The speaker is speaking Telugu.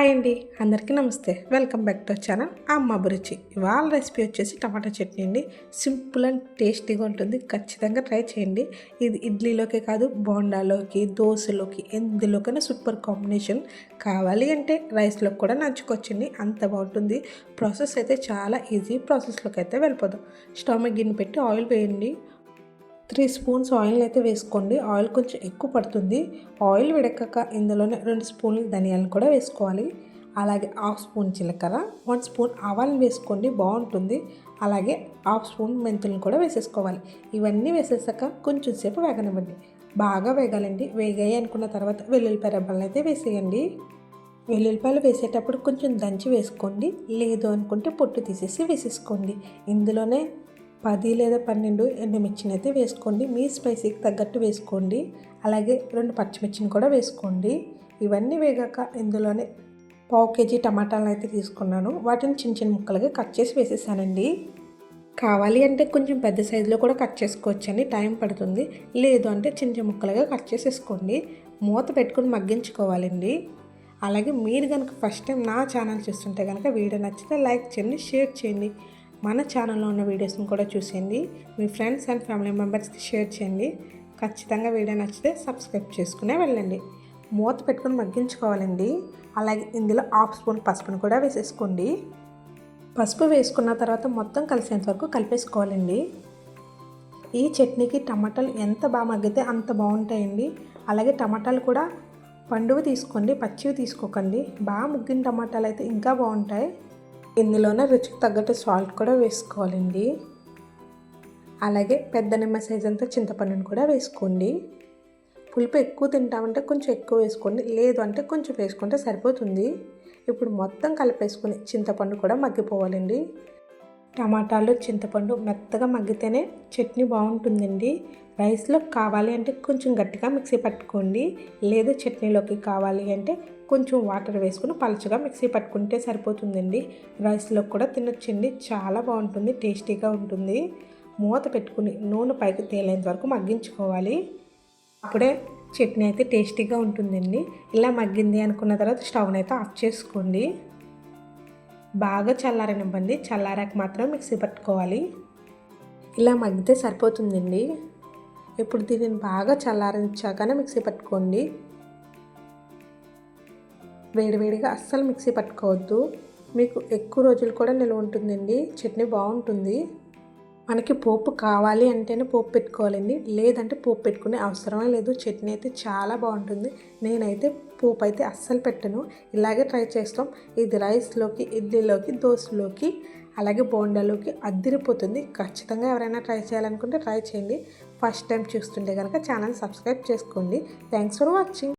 హాయ్ అండి, అందరికీ నమస్తే. వెల్కమ్ బ్యాక్ టు ఛానల్ అమ్మ అభిరుచి. ఇవాళ రెసిపీ వచ్చేసి టమాటా చట్నీ అండి. సింపుల్ అండ్ టేస్టీగా ఉంటుంది. ఖచ్చితంగా ట్రై చేయండి. ఇది ఇడ్లీలోకే కాదు, బోండాలోకి, దోశలోకి, ఎందులోకైనా సూపర్ కాంబినేషన్. కావాలి అంటే రైస్లోకి కూడా నంచుకోవచ్చండి, అంత బాగుంటుంది. ప్రాసెస్ అయితే చాలా ఈజీ. ప్రాసెస్లోకి అయితే వెళ్ళిపోదాం. స్టవ్ మీద గిన్నె పెట్టి ఆయిల్ వేయండి. 3 స్పూన్స్ ఆయిల్ అయితే వేసుకోండి. ఆయిల్ కొంచెం ఎక్కువ పడుతుంది. ఆయిల్ వేడెక్కాక ఇందులోనే 2 స్పూన్లు ధనియాలను కూడా వేసుకోవాలి. అలాగే 1/2 స్పూన్ జీలకర్ర, 1 స్పూన్ ఆవాలను వేసుకోండి, బాగుంటుంది. అలాగే 1/2 స్పూన్ మెంతులను కూడా వేసేసుకోవాలి. ఇవన్నీ వేసేసాక కొంచెం సేపు వేగనివ్వండి. బాగా వేగాలండి. వేగాయి అనుకున్న తర్వాత వెల్లుల్లిపాయ రెబ్బలను అయితే వేసేయండి. వెల్లుల్లిపాయలు వేసేటప్పుడు కొంచెం దంచి వేసుకోండి, లేదు అనుకుంటే పొట్టు తీసేసి వేసేసుకోండి. ఇందులోనే 10 లేదా 12 ఎండుమిర్చిని అయితే వేసుకోండి. మీ స్పైసీకి తగ్గట్టు వేసుకోండి. అలాగే 2 పచ్చిమిర్చిని కూడా వేసుకోండి. ఇవన్నీ వేగాక ఇందులోనే 1/2 కేజీ టమాటాలను అయితే తీసుకున్నాను. వాటిని చిన్న చిన్న ముక్కలుగా కట్ చేసి వేసేసానండి. కావాలి అంటే కొంచెం పెద్ద సైజులో కూడా కట్ చేసుకోవచ్చండి, టైం పడుతుంది. లేదు అంటే చిన్న చిన్న ముక్కలుగా కట్ చేసేసుకోండి. మూత పెట్టుకుని మగ్గించుకోవాలండి. అలాగే మీరు కనుక ఫస్ట్ టైం నా ఛానల్ చూస్తుంటే కనుక వీడియో నచ్చితే లైక్ చేయండి, షేర్ చేయండి. మన ఛానల్లో ఉన్న వీడియోస్ని కూడా చూసేయండి. మీ ఫ్రెండ్స్ అండ్ ఫ్యామిలీ మెంబర్స్కి షేర్ చేయండి. ఖచ్చితంగా వీడియో నచ్చితే సబ్స్క్రైబ్ చేసుకునే వెళ్ళండి. మూత పెట్టుకుని మగ్గించుకోవాలండి. అలాగే ఇందులో 1/2 స్పూన్ పసుపును కూడా వేసేసుకోండి. పసుపు వేసుకున్న తర్వాత మొత్తం కలిసేంత వరకు కలిపేసుకోవాలండి. ఈ చట్నీకి టమాటాలు ఎంత బాగా మగ్గితే అంత బాగుంటాయండి. అలాగే టమాటాలు కూడా పండువి తీసుకోండి, పచ్చివి తీసుకోకండి. బాగా ముగ్గిన టమాటాలు అయితే ఇంకా బాగుంటాయి. ఇందులోనే రుచికి తగ్గట్టు సాల్ట్ కూడా వేసుకోవాలండి. అలాగే పెద్ద నిమ్మ సైజ్ అంతా చింతపండుని కూడా వేసుకోండి. పులుపు ఎక్కువ తింటామంటే కొంచెం ఎక్కువ వేసుకోండి, లేదు అంటే కొంచెం వేసుకుంటే సరిపోతుంది. ఇప్పుడు మొత్తం కలిపేసుకుని చింతపండు కూడా మగ్గిపోవాలండి. టమాటాలు, చింతపండు మెత్తగా మగ్గితేనే చట్నీ బాగుంటుందండి. రైస్లో కావాలి అంటే కొంచెం గట్టిగా మిక్సీ పట్టుకోండి, లేదు చట్నీలోకి కావాలి అంటే కొంచెం వాటర్ వేసుకుని పలుచగా మిక్సీ పట్టుకుంటే సరిపోతుందండి. రైస్లో కూడా తినొచ్చండి, చాలా బాగుంటుంది, టేస్టీగా ఉంటుంది. మూత పెట్టుకుని నూనె పైకి తేలేంత వరకు మగ్గించుకోవాలి. అప్పుడే చట్నీ అయితే టేస్టీగా ఉంటుందండి. ఇలా మగ్గింది అనుకున్న తర్వాత స్టవ్ని అయితే ఆఫ్ చేసుకోండి. బాగా చల్లారనివ్వండి. చల్లారాక మాత్రం మిక్సీ పట్టుకోవాలి. ఇలా మగ్గితే సరిపోతుందండి. ఇప్పుడు దీనిని బాగా చల్లారించాకనే మిక్సీ పట్టుకోండి. వేడివేడిగా అస్సలు మిక్సీ పట్టుకోవద్దు. మీకు ఎక్కువ రోజులు కూడా నిల్వ ఉంటుందండి. చట్నీ బాగుంటుంది. మనకి పోపు కావాలి అంటేనే పోపు పెట్టుకోవాలండి, లేదంటే పోపు పెట్టుకునే అవసరమే లేదు. చట్నీ అయితే చాలా బాగుంటుంది. నేనైతే పోపు అయితే అస్సలు పెట్టను, ఇలాగే ట్రై చేస్తాం. ఇది రైస్లోకి, ఇడ్లీలోకి, దోశలోకి, అలాగే బోండాలోకి అద్దిరిపోతుంది. ఖచ్చితంగా ఎవరైనా ట్రై చేయాలనుకుంటే ట్రై చేయండి. ఫస్ట్ టైం చూస్తుంటే కనుక ఛానల్ సబ్స్క్రైబ్ చేసుకోండి. Thanks for watching.